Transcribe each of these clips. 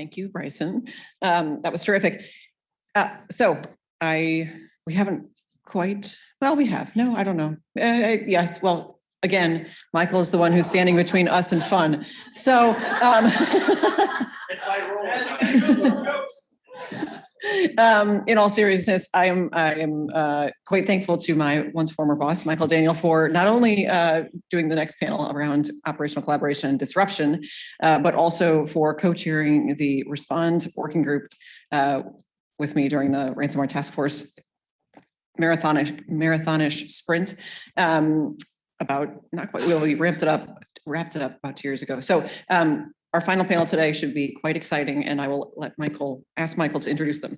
Thank you, Bryson. That was terrific. We haven't quite, well, we have. No, I don't know. Yes, well, again, Michael is the one who's standing between us and fun. So, it's my role. In all seriousness, I am quite thankful to my once former boss, Michael Daniel, for not only doing the next panel around operational collaboration and disruption, but also for co-chairing the Respond working group with me during the Ransomware Task Force marathonish sprint. About not quite, we wrapped it up about 2 years ago. So our final panel today should be quite exciting, and I will ask Michael to introduce them.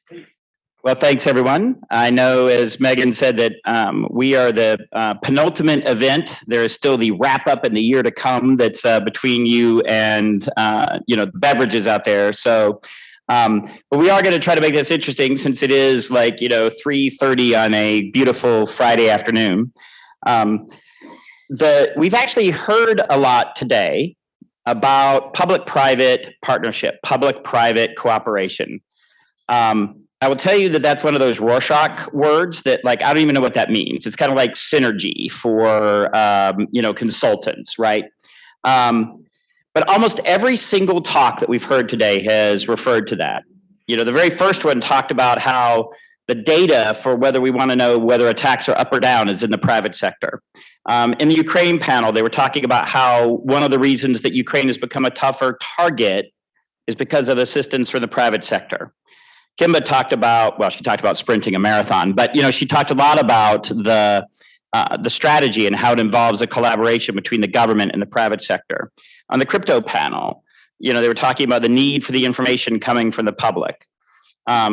Please. Well, thanks everyone. I know, as Megan said, that we are the penultimate event. There is still the wrap up in the year to come that's between you and the beverages out there. So, but we are going to try to make this interesting, since it is 3:30 on a beautiful Friday afternoon. We've actually heard a lot today about public-private partnership, public-private cooperation. I will tell you that that's one of those Rorschach words that, I don't even know what that means. It's kind of like synergy for, consultants, right? But almost every single talk that we've heard today has referred to that. The very first one talked about how the data for whether we want to know whether attacks are up or down is in the private sector. In the Ukraine panel, they were talking about how one of the reasons that Ukraine has become a tougher target is because of assistance from the private sector. Kimba talked about sprinting a marathon, but she talked a lot about the strategy and how it involves a collaboration between the government and the private sector. On the crypto panel, they were talking about the need for the information coming from the public.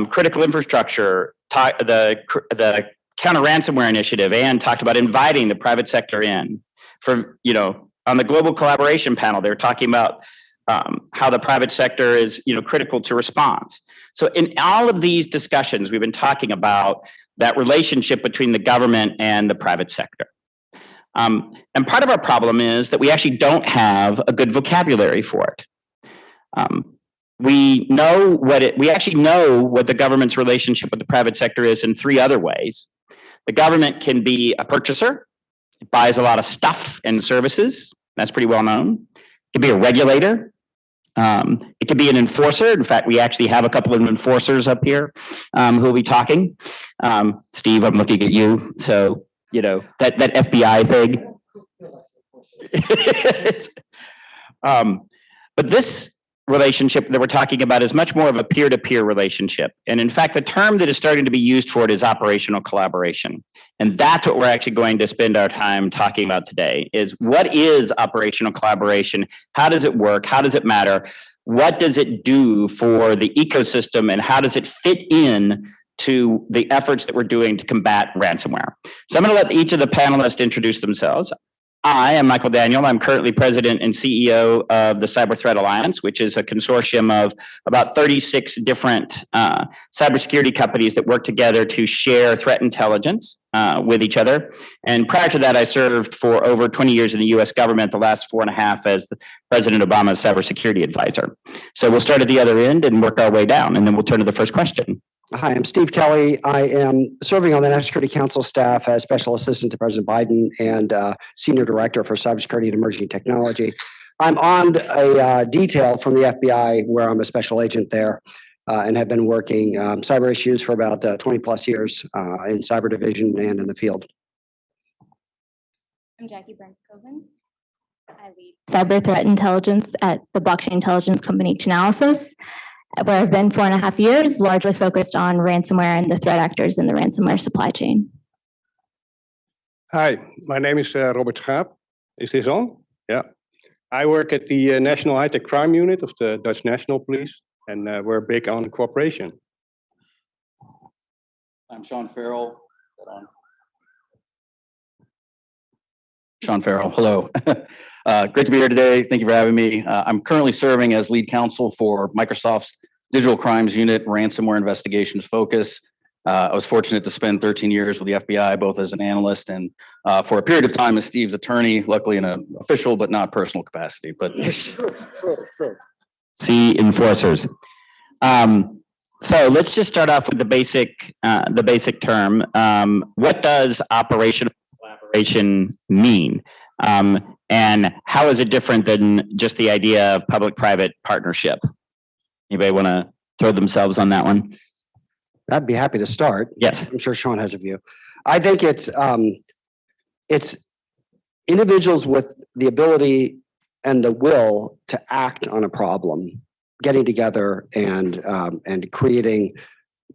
Critical infrastructure, the counter ransomware initiative, and talked about inviting the private sector in. On the global collaboration panel, they were talking about how the private sector is critical to response. So in all of these discussions, we've been talking about that relationship between the government and the private sector. And part of our problem is that we actually don't have a good vocabulary for it. We actually know what the government's relationship with the private sector is in three other ways. The government can be a purchaser. It buys a lot of stuff and services. That's pretty well known. It can be a regulator. It could be an enforcer. In fact, we actually have a couple of enforcers up here who will be talking. Steve, I'm looking at you. So, that FBI thing. But this relationship that we're talking about is much more of a peer-to-peer relationship. And in fact, the term that is starting to be used for it is operational collaboration. And that's what we're actually going to spend our time talking about today, is what is operational collaboration? How does it work? How does it matter? What does it do for the ecosystem? And how does it fit in to the efforts that we're doing to combat ransomware? So I'm going to let each of the panelists introduce themselves. I am Michael Daniel. I'm currently president and CEO of the Cyber Threat Alliance, which is a consortium of about 36 different cybersecurity companies that work together to share threat intelligence with each other. And prior to that, I served for over 20 years in the US government, the last 4.5 as President Obama's cybersecurity advisor. So we'll start at the other end and work our way down, and then we'll turn to the first question. Hi, I'm Steve Kelly. I am serving on the National Security Council staff as Special Assistant to President Biden and Senior Director for Cybersecurity and Emerging Technology. I'm on a detail from the FBI where I'm a special agent there and have been working cyber issues for about 20 plus years in cyber division and in the field. I'm Jackie Koven. I lead cyber threat intelligence at the blockchain intelligence company Chainalysis, where I've been 4.5 years, largely focused on ransomware and the threat actors in the ransomware supply chain. Hi, my name is Robert Schaap. Is this on? Yeah. I work at the National High-Tech Crime Unit of the Dutch National Police, and we're big on cooperation. I'm Sean Farrell. Sean Farrell, hello. Great to be here today. Thank you for having me. I'm currently serving as lead counsel for Microsoft's Digital Crimes Unit Ransomware Investigations Focus. I was fortunate to spend 13 years with the FBI, both as an analyst and for a period of time as Steve's attorney, luckily in an official but not personal capacity. But True. See enforcers. So let's just start off with the basic term. What does operational collaboration mean? And how is it different than just the idea of public-private partnership? Anybody want to throw themselves on that one? I'd be happy to start. Yes. I'm sure Sean has a view. I think it's individuals with the ability and the will to act on a problem, getting together and creating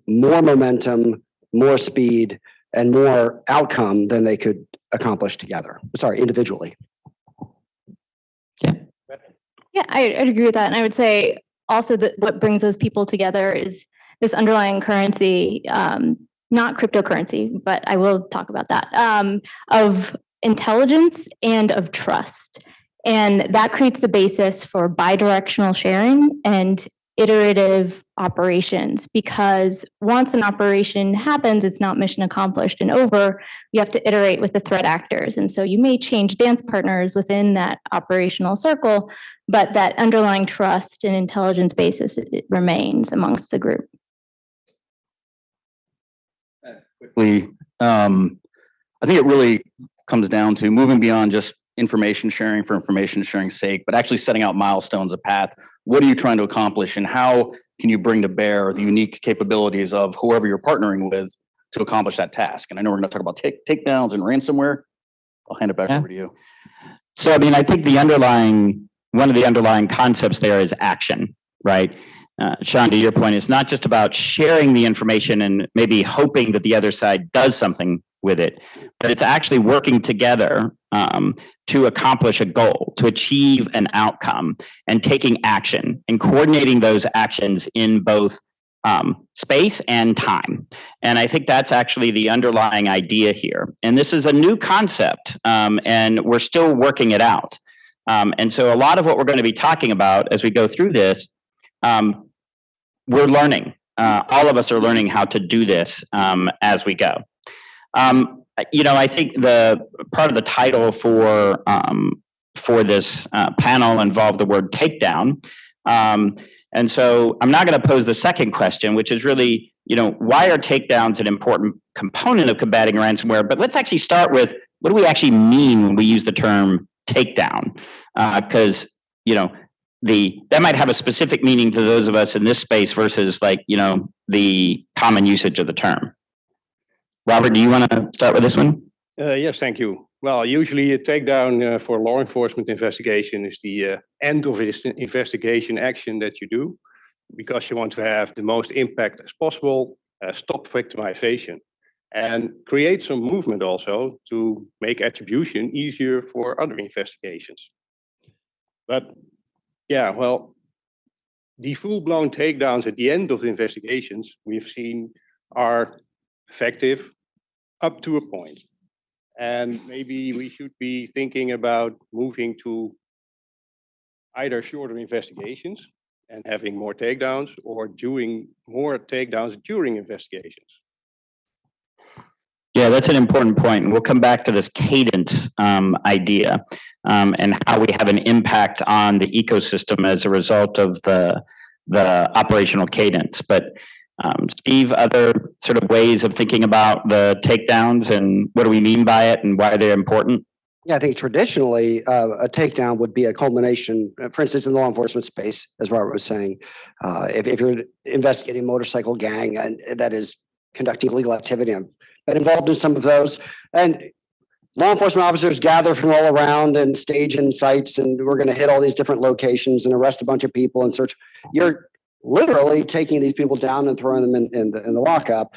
more momentum, more speed, and more outcome than they could accomplish together. Sorry, individually. Yeah, I'd agree with that. And I would say also that what brings those people together is this underlying currency, not cryptocurrency, but I will talk about that, of intelligence and of trust. And that creates the basis for bidirectional sharing and iterative operations, because once an operation happens, it's not mission accomplished and over. You have to iterate with the threat actors. And so you may change dance partners within that operational circle, but that underlying trust and intelligence basis, it remains amongst the group. Quickly, I think it really comes down to moving beyond just information sharing for information sharing's sake, but actually setting out milestones, a path. What are you trying to accomplish, and how can you bring to bear the unique capabilities of whoever you're partnering with to accomplish that task? And I know we're going to talk about takedowns and ransomware. I'll hand it back over to you. So, I mean, I think one of the underlying concepts there is action, right? Sean, to your point, it's not just about sharing the information and maybe hoping that the other side does something with it, but it's actually working together to accomplish a goal, to achieve an outcome, and taking action and coordinating those actions in both space and time. And I think that's actually the underlying idea here. And this is a new concept, and we're still working it out. And so a lot of what we're going to be talking about as we go through this, we're learning. All of us are learning how to do this as we go. I think the part of the title for this panel involved the word takedown. And so I'm not going to pose the second question, which is really, why are takedowns an important component of combating ransomware? But let's actually start with, what do we actually mean when we use the term takedown? Because, that might have a specific meaning to those of us in this space versus the common usage of the term. Robert, do you want to start with this one? Yes, thank you. Well, usually a takedown for law enforcement investigation is the end of this investigation action that you do, because you want to have the most impact as possible, stop victimization, and create some movement also to make attribution easier for other investigations. But yeah, well, the full-blown takedowns at the end of the investigations we've seen are effective up to a point. And maybe we should be thinking about moving to either shorter investigations and having more takedowns, or doing more takedowns during investigations. Yeah, that's an important point. And we'll come back to this cadence idea and how we have an impact on the ecosystem as a result of the operational cadence. But Steve, other sort of ways of thinking about the takedowns and what do we mean by it and why they're important? Yeah, I think traditionally a takedown would be a culmination, for instance, in the law enforcement space, as Robert was saying. If you're investigating a motorcycle gang and that is conducting illegal activity, I've been involved in some of those. And law enforcement officers gather from all around and stage in sites, and we're going to hit all these different locations and arrest a bunch of people and search. You're literally taking these people down and throwing them in the lockup.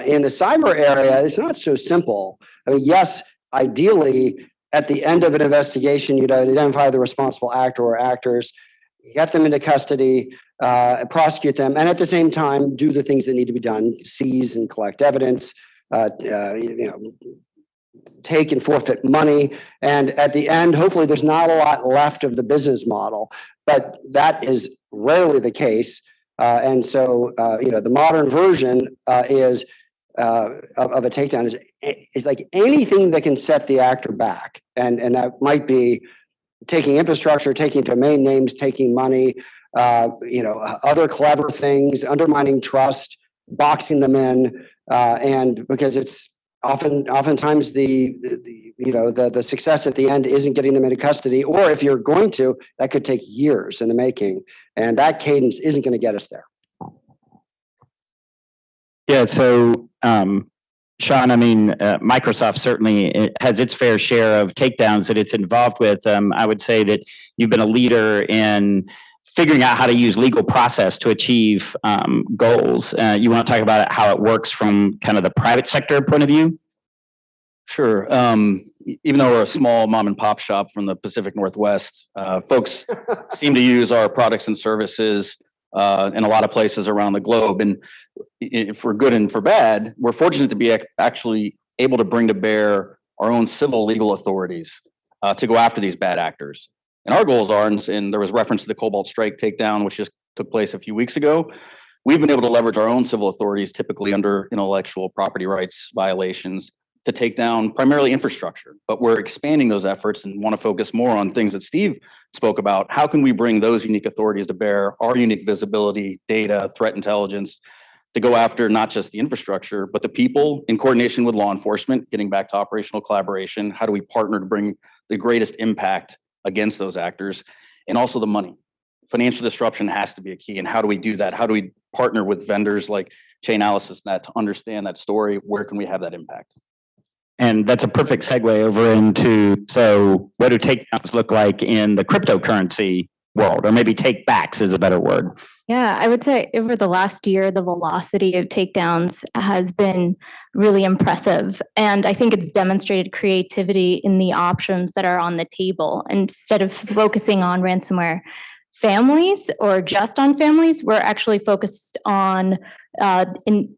In the cyber area, it's not so simple. I mean, yes, ideally, at the end of an investigation, you'd identify the responsible actor or actors, get them into custody, prosecute them, and at the same time, do the things that need to be done: seize and collect evidence, take and forfeit money. And at the end, hopefully, there's not a lot left of the business model, but that is rarely the case. And so, the modern version is of a takedown is like anything that can set the actor back. And that might be taking infrastructure, taking domain names, taking money, other clever things, undermining trust, boxing them in, and because it's oftentimes the success at the end isn't getting them into custody, or if you're going to, that could take years in the making, and that cadence isn't going to get us there. Yeah, so Sean, I mean, Microsoft certainly has its fair share of takedowns that it's involved with. I would say that you've been a leader in figuring out how to use legal process to achieve goals. You want to talk about how it works from kind of the private sector point of view? Sure. Even though we're a small mom and pop shop from the Pacific Northwest, folks seem to use our products and services in a lot of places around the globe. And for good and for bad, we're fortunate to be actually able to bring to bear our own civil legal authorities to go after these bad actors. And our goals are, and there was reference to the Cobalt Strike takedown, which just took place a few weeks ago. We've been able to leverage our own civil authorities, typically under intellectual property rights violations, to take down primarily infrastructure. But we're expanding those efforts and want to focus more on things that Steve spoke about. How can we bring those unique authorities to bear, our unique visibility, data, threat intelligence, to go after not just the infrastructure, but the people in coordination with law enforcement, getting back to operational collaboration. How do we partner to bring the greatest impact against those actors? And also the money. Financial disruption has to be a key. And how do we do that? How do we partner with vendors like Chainalysis to understand that story? Where can we have that impact? And that's a perfect segue over into, so what do takedowns look like in the cryptocurrency world? Or maybe take backs is a better word. Yeah, I would say over the last year, the velocity of takedowns has been really impressive. And I think it's demonstrated creativity in the options that are on the table. Instead of focusing on ransomware families or just on families, we're actually focused on in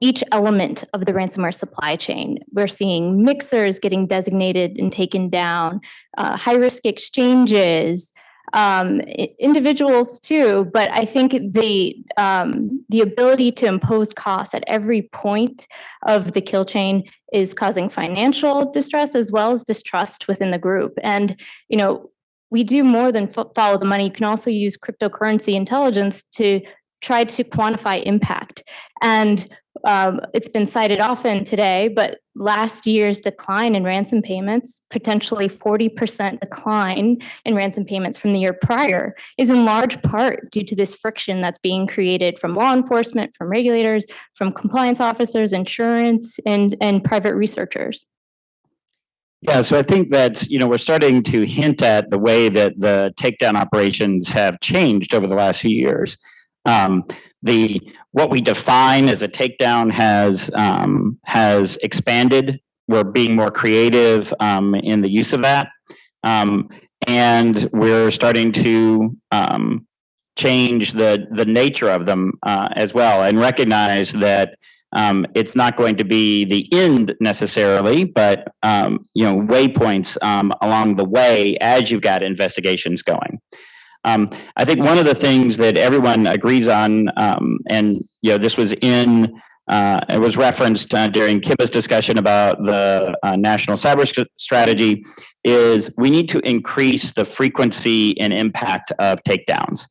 each element of the ransomware supply chain. We're seeing mixers getting designated and taken down, high-risk exchanges, individuals too, but I think the ability to impose costs at every point of the kill chain is causing financial distress as well as distrust within the group. And we do more than follow the money. You can also use cryptocurrency intelligence to try to quantify impact. And it's been cited often today, but last year's decline in ransom payments, potentially 40% decline in ransom payments from the year prior, is in large part due to this friction that's being created from law enforcement, from regulators, from compliance officers, insurance, and private researchers. Yeah, so I think that, we're starting to hint at the way that the takedown operations have changed over the last few years. What we define as a takedown has expanded. We're being more creative in the use of that, and we're starting to change the nature of them as well, and recognize that it's not going to be the end necessarily, but waypoints along the way as you've got investigations going. I think one of the things that everyone agrees on, and this was it was referenced during Kiba's discussion about the national cyber strategy, is we need to increase the frequency and impact of takedowns.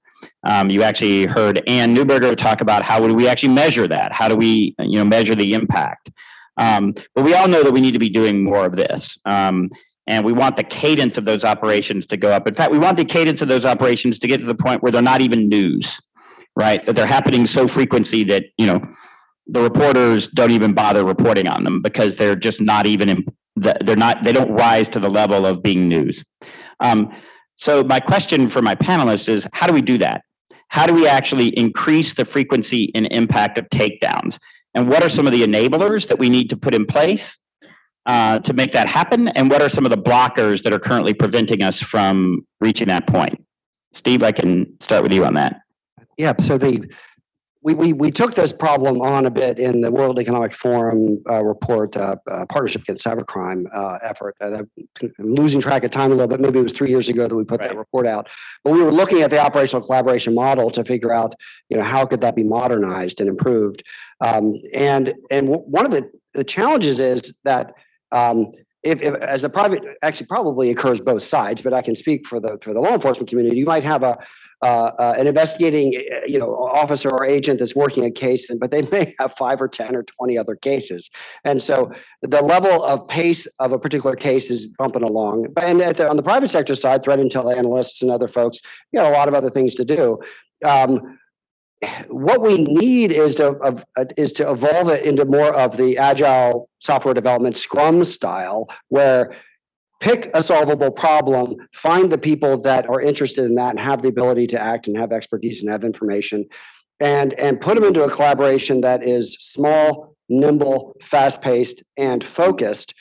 You actually heard Ann Newberger talk about how do we actually measure that? How do we measure the impact? But we all know that we need to be doing more of this. And we want the cadence of those operations to go up. In fact, we want the cadence of those operations to get to the point where they're not even news, right? That they're happening so frequently that, the reporters don't even bother reporting on them because they're just not even, they don't rise to the level of being news. So my question for my panelists is, how do we do that? How do we actually increase the frequency and impact of takedowns? And what are some of the enablers that we need to put in place to make that happen? And what are some of the blockers that are currently preventing us from reaching that point? Steve, I can start with you on that. Yeah, so we took this problem on a bit in the World Economic Forum report, Partnership Against Cybercrime effort. I'm losing track of time a little bit. Maybe it was 3 years ago that we put that report out. But we were looking at the operational collaboration model to figure out, how could that be modernized and improved. And one of the challenges is that if as a private, actually probably occurs both sides, but I can speak for the law enforcement community. You might have an investigating, officer or agent that's working a case, but they may have 5 or 10 or 20 other cases, and so the level of pace of a particular case is bumping along. And on the private sector side, threat intel analysts and other folks, a lot of other things to do. What we need is to evolve it into more of the agile software development Scrum style, where pick a solvable problem, find the people that are interested in that and have the ability to act and have expertise and have information, and put them into a collaboration that is small, nimble, fast-paced, and focused.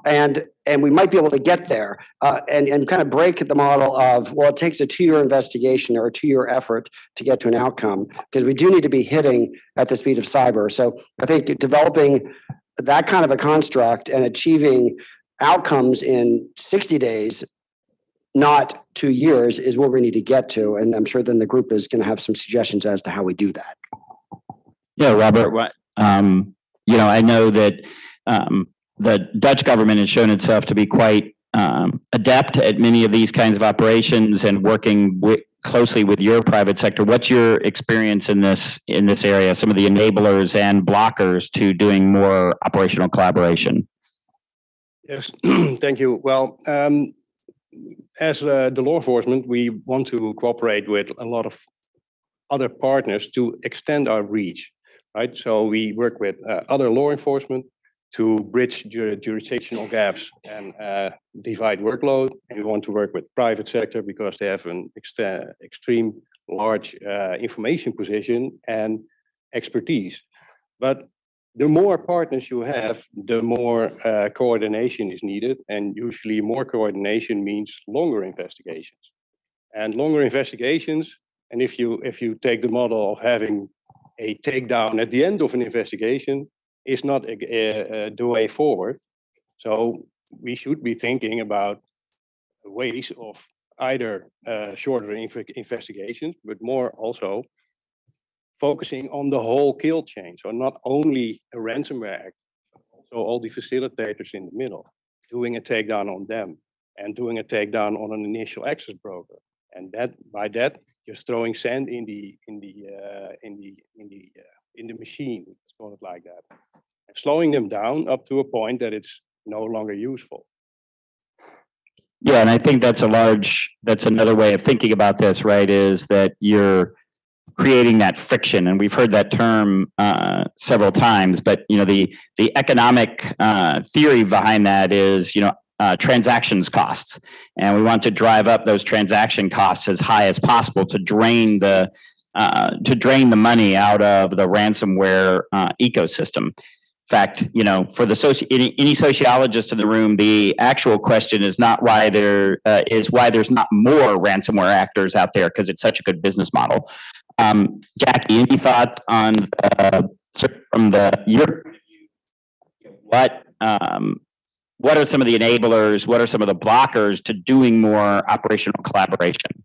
And we might be able to get there and kind of break the model of, well, it takes a 2-year investigation or a 2-year effort to get to an outcome, because we do need to be hitting at the speed of cyber. So I think developing that kind of a construct and achieving outcomes in 60 days, not 2 years, is where we need to get to. And I'm sure then the group is going to have some suggestions as to how we do that. Yeah, Robert, I know that the Dutch government has shown itself to be quite adept at many of these kinds of operations and working closely with your private sector. What's your experience in this area? Some of the enablers and blockers to doing more operational collaboration. Yes, thank you. Well, as the law enforcement, we want to cooperate with a lot of other partners to extend our reach, right? So we work with other law enforcement to bridge jurisdictional gaps and divide workload. And we want to work with private sector because they have an extreme large information position and expertise. But the more partners you have, the more coordination is needed. And usually more coordination means longer investigations. And longer investigations, and if you take the model of having a takedown at the end of an investigation, is not the way forward. So we should be thinking about ways of either shorter investigations, but more also focusing on the whole kill chain. So not only a ransomware act, but also all the facilitators in the middle, doing a takedown on them and doing a takedown on an initial access broker. And by that, just throwing sand in the machine, let's call it like that. Slowing them down up to a point that it's no longer useful. Yeah, and I think that's another way of thinking about this, right? Is that you're creating that friction, and we've heard that term several times. But the economic theory behind that is transactions costs, and we want to drive up those transaction costs as high as possible to drain the money out of the ransomware ecosystem. In fact, for any sociologist in the room, the actual question is not why there's not more ransomware actors out there, because it's such a good business model. Jackie, any thoughts on from your what are some of the enablers? What are some of the blockers to doing more operational collaboration?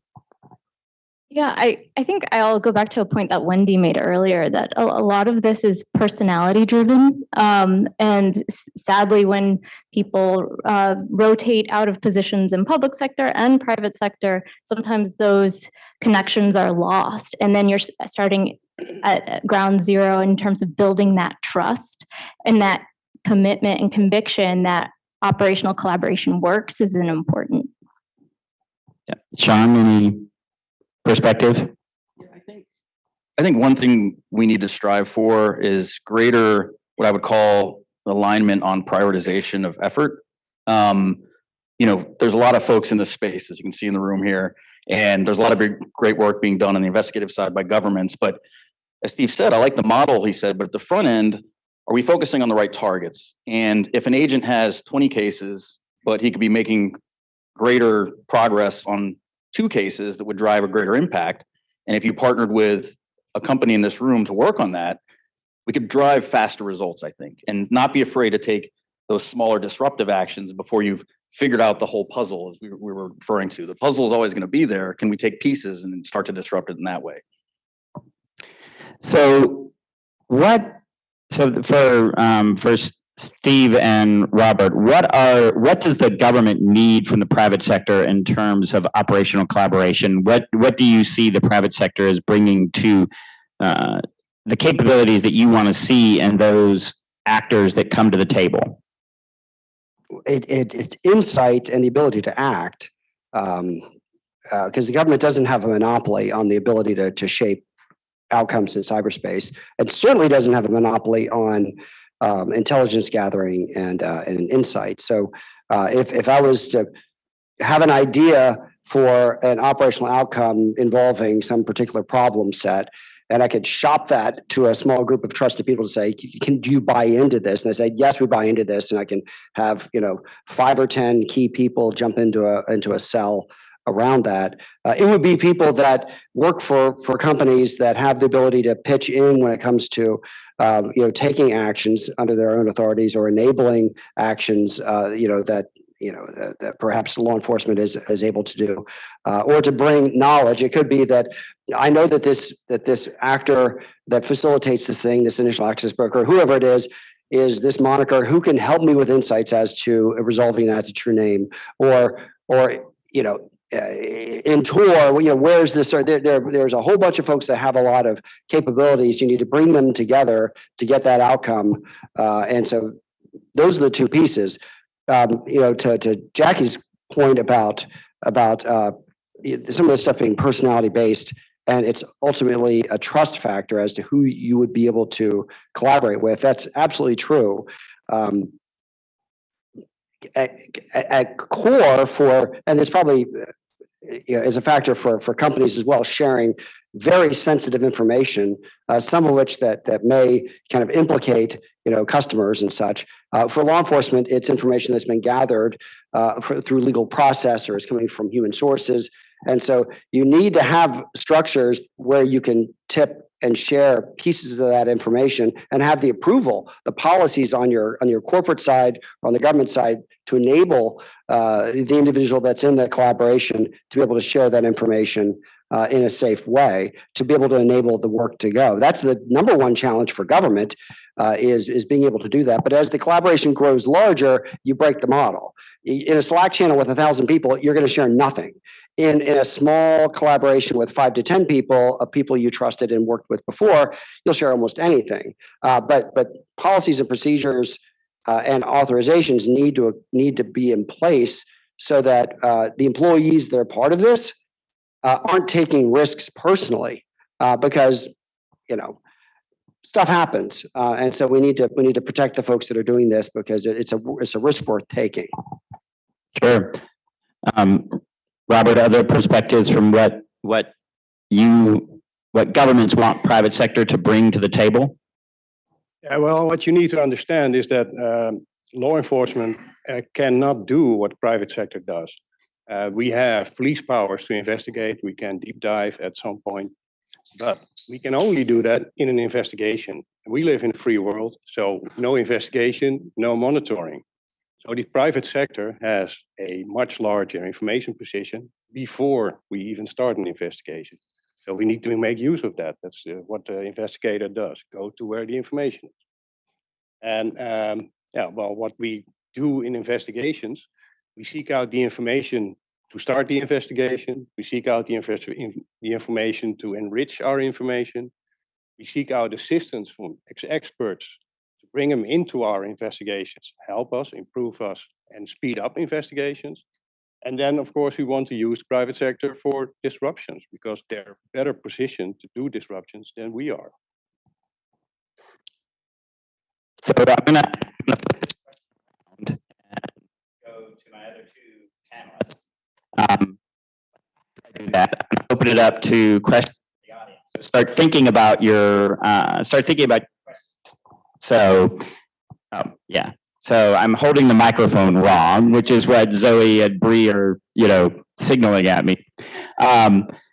Yeah, I think I'll go back to a point that Wendy made earlier, that a lot of this is personality driven. And sadly, when people rotate out of positions in public sector and private sector, sometimes those connections are lost. And then you're starting at ground zero in terms of building that trust and that commitment and conviction that operational collaboration works is an important. Yeah. Sean, any perspective? I think one thing we need to strive for is greater, what I would call, alignment on prioritization of effort. There's a lot of folks in this space, as you can see in the room here, and there's a lot of great work being done on the investigative side by governments. But as Steve said, I like the model he said, but at the front end, are we focusing on the right targets? And if an agent has 20 cases, but he could be making greater progress on 2 cases that would drive a greater impact, and if you partnered with a company in this room to work on that, we could drive faster results, I think, and not be afraid to take those smaller disruptive actions before you've figured out the whole puzzle, as we were referring to. The puzzle is always going to be there. Can we take pieces and start to disrupt it in that way? So for Steve and Robert, what does the government need from the private sector in terms of operational collaboration? What do you see the private sector as bringing to the capabilities that you want to see in those actors that come to the table? It's insight and the ability to act, because the government doesn't have a monopoly on the ability to shape outcomes in cyberspace. It certainly doesn't have a monopoly on intelligence gathering and insight. So if I was to have an idea for an operational outcome involving some particular problem set, and I could shop that to a small group of trusted people to say, do you buy into this? And they say, yes, we buy into this. And I can have 5 or 10 key people jump into a cell around that. It would be people that work for companies that have the ability to pitch in when it comes to taking actions under their own authorities or enabling actions that perhaps law enforcement is able to do, or to bring knowledge. It could be that I know that this actor that facilitates this thing, this initial access broker, whoever it is this moniker who can help me with insights as to resolving that's a true name, or in Tor, where's this? There's a whole bunch of folks that have a lot of capabilities. You need to bring them together to get that outcome. And so those are the two pieces. To Jackie's point about some of this stuff being personality based, and it's ultimately a trust factor as to who you would be able to collaborate with. That's absolutely true. At core and it's probably is a factor for companies as well, sharing very sensitive information, some of which that may kind of implicate customers and such. For law enforcement, it's information that's been gathered through legal process or is coming from human sources. And so you need to have structures where you can tip and share pieces of that information and have the approval, the policies on your corporate side or on the government side to enable the individual that's in the collaboration to be able to share that information in a safe way, to be able to enable the work to go. That's the number one challenge for government, is being able to do that. But as the collaboration grows larger, you break the model. In a Slack channel with 1,000 people, you're going to share nothing. In a small collaboration with 5 to 10 people, of people you trusted and worked with before, you'll share almost anything. But policies and procedures and authorizations need to be in place so that the employees that are part of this aren't taking risks personally, because stuff happens, and so we need to protect the folks that are doing this, because it's a risk worth taking. Sure. Robert, other perspectives from what governments want private sector to bring to the table? Yeah, well, what you need to understand is that law enforcement cannot do what private sector does. We have police powers to investigate. We can deep dive at some point, but we can only do that in an investigation. We live in a free world, so no investigation, no monitoring. So the private sector has a much larger information position before we even start an investigation. So we need to make use of that. That's what the investigator does, go to where the information is. And what we do in investigations, we seek out the information to start the investigation. We seek out the information to enrich our information. We seek out assistance from experts to bring them into our investigations, help us, improve us, and speed up investigations. And then, of course, we want to use private sector for disruptions, because they're better positioned to do disruptions than we are. So I'm gonna flip this question around and go to my other 2 panelists. I do that. I'm gonna open it up to questions from the audience. So start thinking about your questions. So yeah. So I'm holding the microphone wrong, which is what Zoe and Bree are, signaling at me.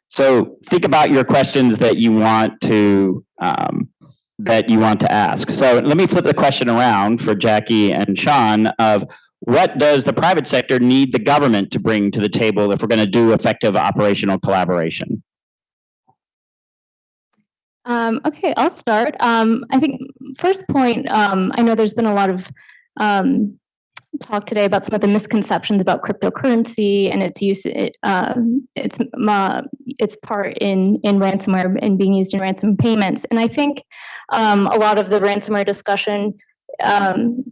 So think about your questions that you want to ask. So let me flip the question around for Jackie and Sean of what does the private sector need the government to bring to the table if we're going to do effective operational collaboration? Okay, I'll start. I think first point, I know there's been a lot of talk today about some of the misconceptions about cryptocurrency and its use, its part in ransomware and being used in ransom payments. And I think a lot of the ransomware discussion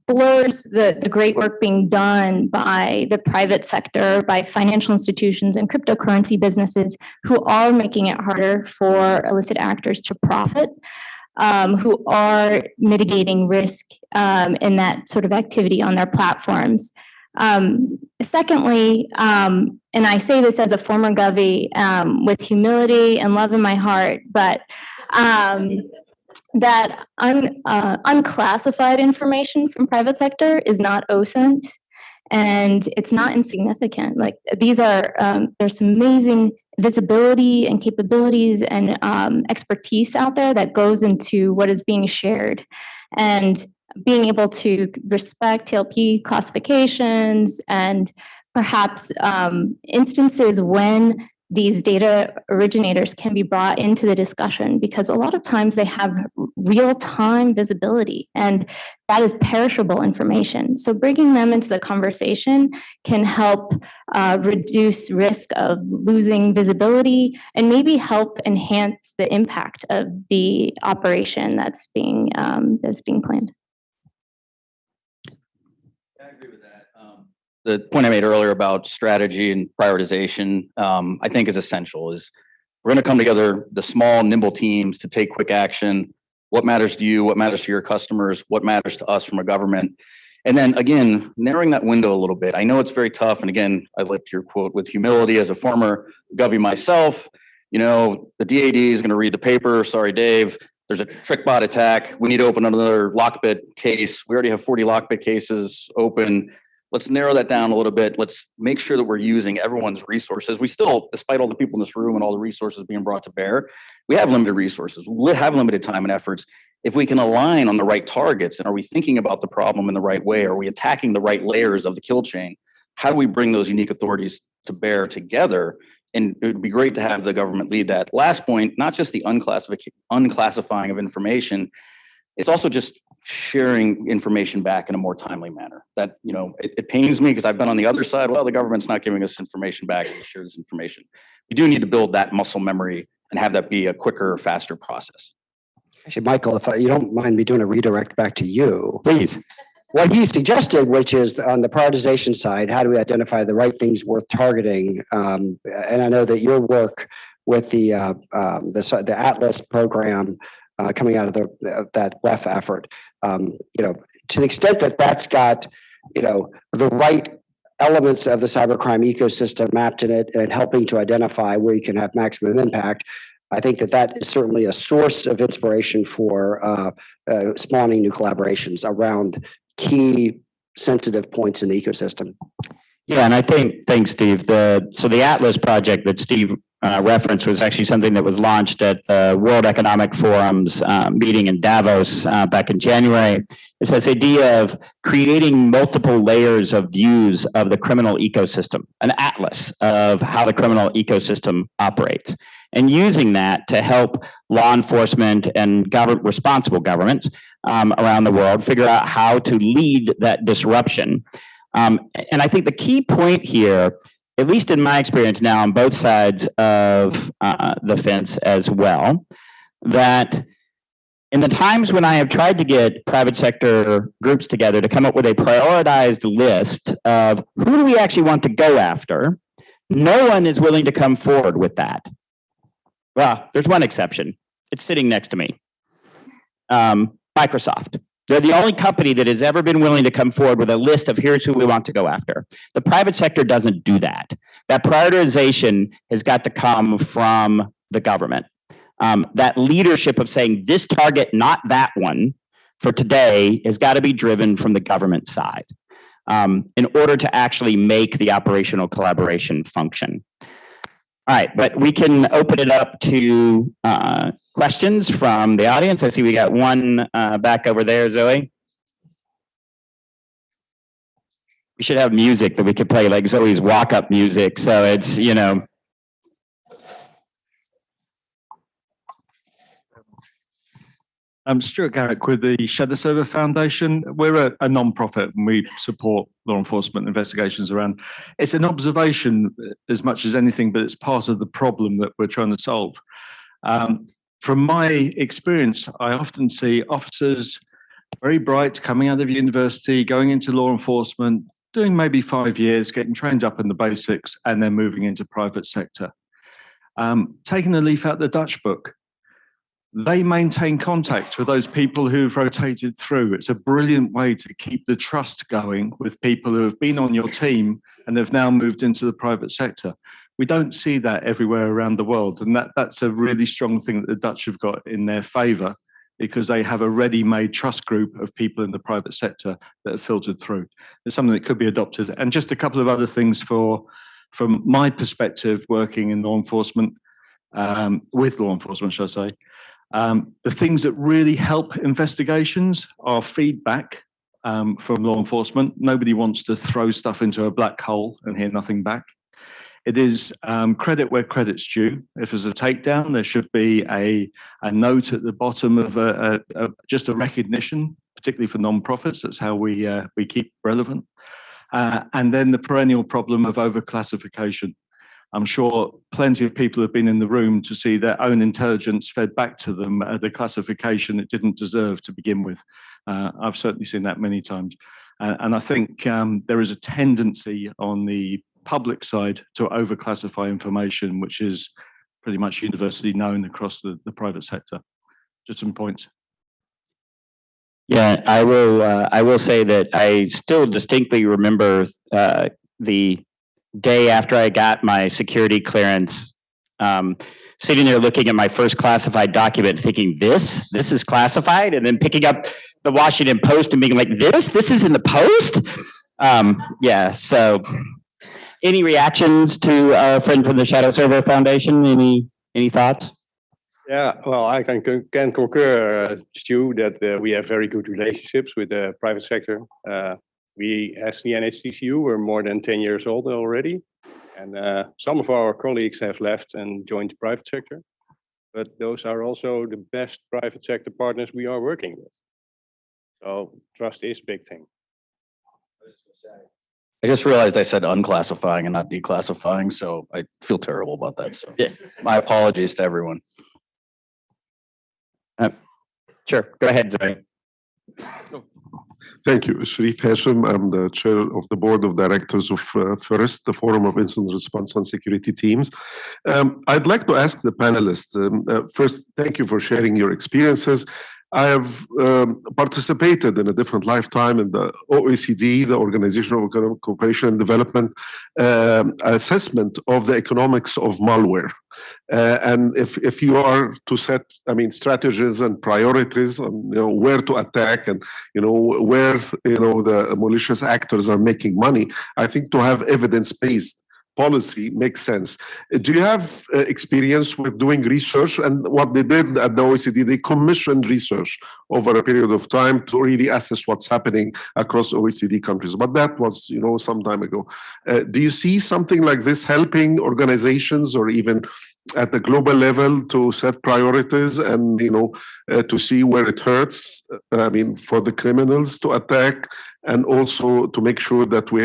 blurs the great work being done by the private sector, by financial institutions and cryptocurrency businesses who are making it harder for illicit actors to profit, who are mitigating risk in that sort of activity on their platforms. Secondly, and I say this as a former Govey with humility and love in my heart, but that unclassified information from private sector is not OSINT, and it's not insignificant. Like these are, there's some amazing visibility and capabilities and expertise out there that goes into what is being shared, and being able to respect TLP classifications and perhaps instances when these data originators can be brought into the discussion, because a lot of times they have real-time visibility and that is perishable information. So bringing them into the conversation can help reduce risk of losing visibility and maybe help enhance the impact of the operation that's being planned. I agree with that. The point I made earlier about strategy and prioritization, I think is essential. Is we're going to come together, the small, nimble teams, to take quick action. What matters to you? What matters to your customers? What matters to us from a government? And then again, narrowing that window a little bit. I know it's very tough. And again, I liked your quote with humility as a former Govey myself. You know, the DAD is going to read the paper. Sorry, Dave. There's a TrickBot attack. We need to open another lockbit case. We already have 40 lockbit cases open. Let's narrow that down a little bit. Let's make sure that we're using everyone's resources. We still, despite all the people in this room and all the resources being brought to bear, we have limited resources. We have limited time and efforts. If we can align on the right targets, and are we thinking about the problem in the right way? Are we attacking the right layers of the kill chain? How do we bring those unique authorities to bear together? And it would be great to have the government lead that. Last point, not just the unclassifying of information, it's also just sharing information back in a more timely manner. That, you know, it pains me because I've been on the other side. Well, the government's not giving us information back to share this information. We do need to build that muscle memory and have that be a quicker, faster process. Actually, Michael, if you don't mind me doing a redirect back to you. Please. What he suggested, which is on the prioritization side, how do we identify the right things worth targeting? And I know that your work with the Atlas program coming out of that WEF effort, you know, to the extent that that's got, you know, the right elements of the cybercrime ecosystem mapped in it and helping to identify where you can have maximum impact, I think that is certainly a source of inspiration for spawning new collaborations around key sensitive points in the ecosystem. Yeah, and I think, thanks, Steve. So the Atlas project that Steve referenced was actually something that was launched at the World Economic Forum's meeting in Davos back in January. It's this idea of creating multiple layers of views of the criminal ecosystem, an atlas of how the criminal ecosystem operates, and using that to help law enforcement and responsible governments around the world figure out how to lead that disruption. And I think the key point here, at least in my experience now on both sides of the fence as well, that in the times when I have tried to get private sector groups together to come up with a prioritized list of who do we actually want to go after, no one is willing to come forward with that. Well, there's one exception. It's sitting next to me. Microsoft. They're the only company that has ever been willing to come forward with a list of here's who we want to go after. The private sector doesn't do that. That prioritization has got to come from the government. That leadership of saying this target, not that one, for today has got to be driven from the government side in order to actually make the operational collaboration function. All right, but we can open it up to questions from the audience. I see we got one back over there, Zoe. We should have music that we could play, like Zoe's walk-up music. So it's, you know. I'm Stuart Garrick with the Shadow Server Foundation. We're a non-profit and we support law enforcement investigations around. It's an observation as much as anything, but it's part of the problem that we're trying to solve. From my experience, I often see officers very bright coming out of university, going into law enforcement, doing maybe 5 years, getting trained up in the basics, and then moving into private sector. Taking a leaf out the Dutch book, they maintain contact with those people who've rotated through. It's a brilliant way to keep the trust going with people who have been on your team and have now moved into the private sector. We don't see that everywhere around the world. And that's a really strong thing that the Dutch have got in their favor, because they have a ready-made trust group of people in the private sector that have filtered through. It's something that could be adopted. And just a couple of other things from my perspective, working in law enforcement, with law enforcement, shall I say. The things that really help investigations are feedback from law enforcement. Nobody wants to throw stuff into a black hole and hear nothing back. It is credit where credit's due. If there's a takedown, there should be a note at the bottom of just a recognition, particularly for non-profits. That's how we keep relevant. And then the perennial problem of overclassification. I'm sure plenty of people have been in the room to see their own intelligence fed back to them the classification it didn't deserve to begin with. I've certainly seen that many times. And I think there is a tendency on the public side to overclassify information, which is pretty much universally known across the private sector. Just some points. Yeah, I will say that I still distinctly remember the day after I got my security clearance, sitting there looking at my first classified document, thinking, this is classified, and then picking up the Washington Post and being like, this is in the Post? Yeah, so any reactions to our friend from the Shadow Server Foundation? Any thoughts? Yeah, well, I can concur, Stu, that we have very good relationships with the private sector. We, as the NHTCU, we're more than 10 years old already. And some of our colleagues have left and joined the private sector. But those are also the best private sector partners we are working with. So trust is a big thing. I just realized I said unclassifying and not declassifying, so I feel terrible about that. So Yeah. My apologies to everyone. Sure, go ahead, Zoe. Thank you. Sharif Hashim. I'm the chair of the board of directors of FIRST, the Forum of Incident Response and Security Teams. I'd like to ask the panelists, first, thank you for sharing your experiences. I have participated in a different lifetime in the OECD, the Organization of Economic Cooperation and Development, assessment of the economics of malware. And if you are to set, strategies and priorities on, where to attack and, where, the malicious actors are making money, I think to have evidence-based policy makes sense. Do you have experience with doing research? And what they did at the OECD, they commissioned research over a period of time to really assess what's happening across OECD countries. But that was, some time ago. Do you see something like this helping organizations or even at the global level to set priorities and, to see where it hurts, for the criminals to attack, and also to make sure that we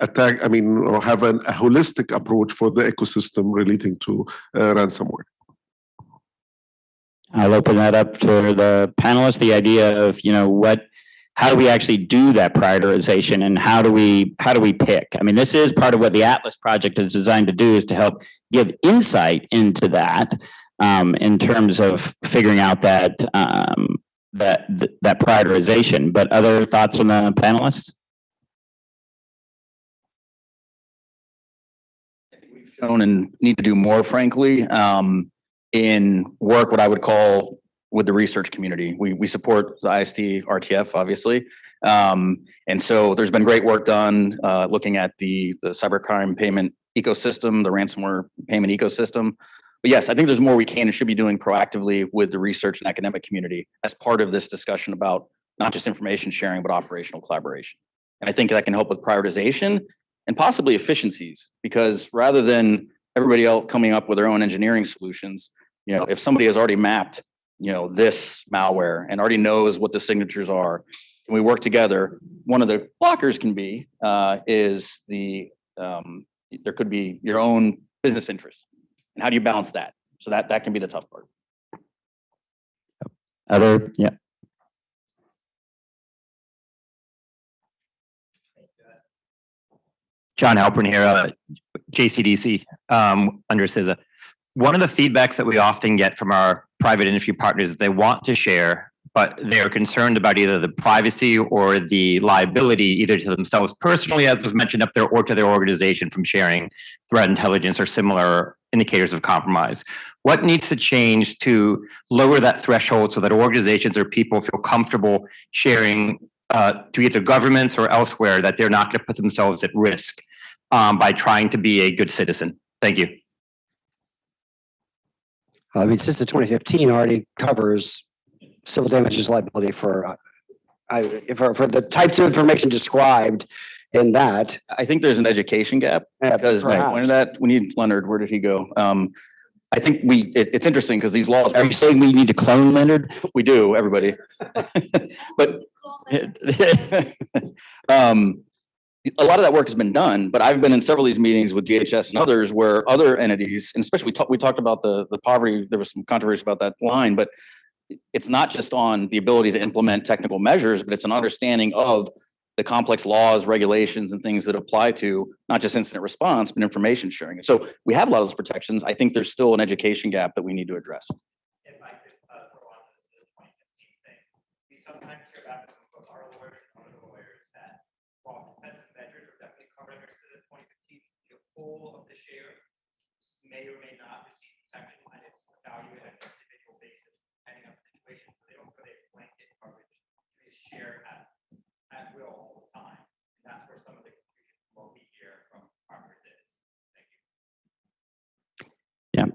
attack, have a holistic approach for the ecosystem relating to ransomware? I'll open that up to the panelists, the idea of, how do we actually do that prioritization and how do we pick? This is part of what the Atlas project is designed to do, is to help give insight into that in terms of figuring out that prioritization. But other thoughts from the panelists? I think we've shown and need to do more, frankly, in work what I would call with the research community. We support the IST RTF, obviously. And so there's been great work done looking at the cybercrime payment ecosystem, the ransomware payment ecosystem. But yes, I think there's more we can and should be doing proactively with the research and academic community as part of this discussion about not just information sharing, but operational collaboration. And I think that can help with prioritization and possibly efficiencies, because rather than everybody else coming up with their own engineering solutions, if somebody has already mapped this malware and already knows what the signatures are, and we work together. One of the blockers can be is there could be your own business interests, and how do you balance that? So that can be the tough part. Yeah. John Halpern here, JCDC, under CISA. One of the feedbacks that we often get from our private industry partners is they want to share, but they're concerned about either the privacy or the liability, either to themselves personally, as was mentioned up there, or to their organization from sharing threat intelligence or similar indicators of compromise. What needs to change to lower that threshold so that organizations or people feel comfortable sharing to either governments or elsewhere, that they're not going to put themselves at risk by trying to be a good citizen? Thank you. I mean, since the 2015 already covers civil damages liability for the types of information described in that. I think there's an education gap because we need Leonard. Where did he go? I think it's interesting because these laws. Are you saying we need to clone Leonard? We do, everybody. But a lot of that work has been done, but I've been in several of these meetings with DHS and others where other entities, and especially we talked about the poverty, there was some controversy about that line, but it's not just on the ability to implement technical measures, but it's an understanding of the complex laws, regulations, and things that apply to not just incident response, but information sharing. So we have a lot of those protections. I think there's still an education gap that we need to address. If I could throw on this 2015 thing, we sometimes hear about from our lawyers and other lawyers that while defensive measures are definitely covered under CISA 2015, the whole of the share may or may not receive protection, and it's evaluated on an individual basis depending on the situation. So they don't put a blanket coverage to share as will all the time. And that's where some of the confusion from what we hear from partners is. Thank you. Yeah.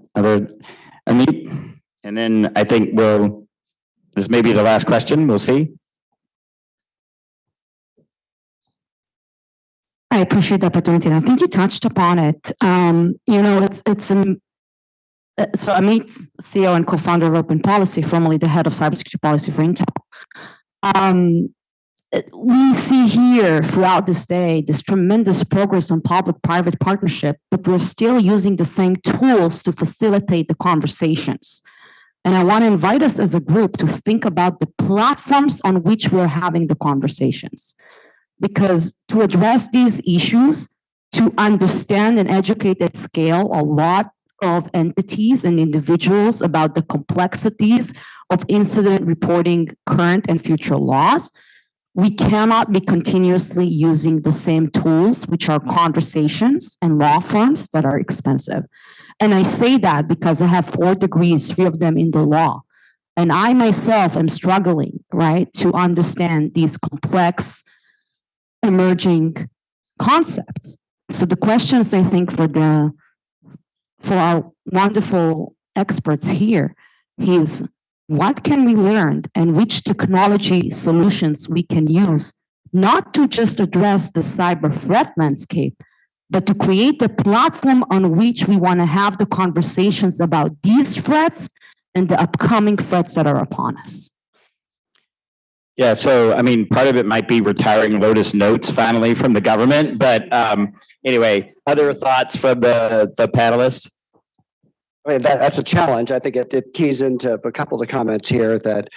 Amit, and then I think this may be the last question. We'll see. I appreciate the opportunity. And I think you touched upon it. So Amit, CEO and co-founder of Open Policy, formerly the head of cybersecurity policy for Intel. We see here throughout this day this tremendous progress on public-private partnership, but we're still using the same tools to facilitate the conversations. And I want to invite us as a group to think about the platforms on which we're having the conversations. Because to address these issues, to understand and educate at scale a lot of entities and individuals about the complexities of incident reporting current and future laws, we cannot be continuously using the same tools, which are conversations and law firms that are expensive. And I say that because I have 4 degrees, 3 of them in the law. And I myself am struggling, right, to understand these complex emerging concepts. So the questions, I think, for our wonderful experts here is, what can we learn and which technology solutions we can use, not to just address the cyber threat landscape, but to create the platform on which we want to have the conversations about these threats and the upcoming threats that are upon us. Yeah, so I mean, part of it might be retiring Lotus Notes finally from the government, but anyway, other thoughts from the panelists? I mean, that's a challenge. I think it keys into a couple of the comments here that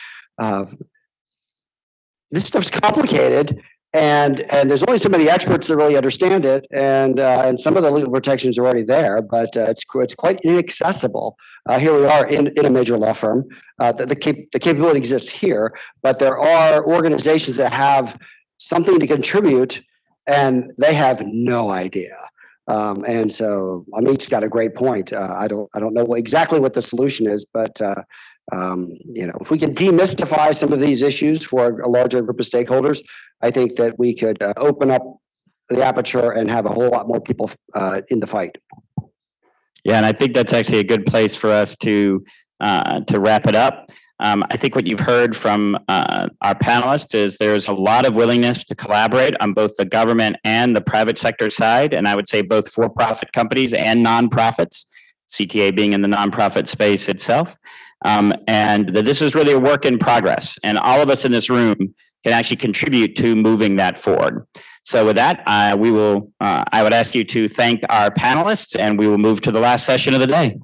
this stuff's complicated, and there's only so many experts that really understand it, and some of the legal protections are already there, but it's quite inaccessible. Here we are in a major law firm. The capability exists here, but there are organizations that have something to contribute, and they have no idea. And so Amit's got a great point. I don't know exactly what the solution is, but if we can demystify some of these issues for a larger group of stakeholders, I think that we could open up the aperture and have a whole lot more people in the fight. Yeah, and I think that's actually a good place for us to wrap it up. I think what you've heard from our panelists is there's a lot of willingness to collaborate on both the government and the private sector side, and I would say both for-profit companies and nonprofits, CTA being in the nonprofit space itself. and that this is really a work in progress. And all of us in this room can actually contribute to moving that forward. So with that, I would ask you to thank our panelists, and we will move to the last session of the day.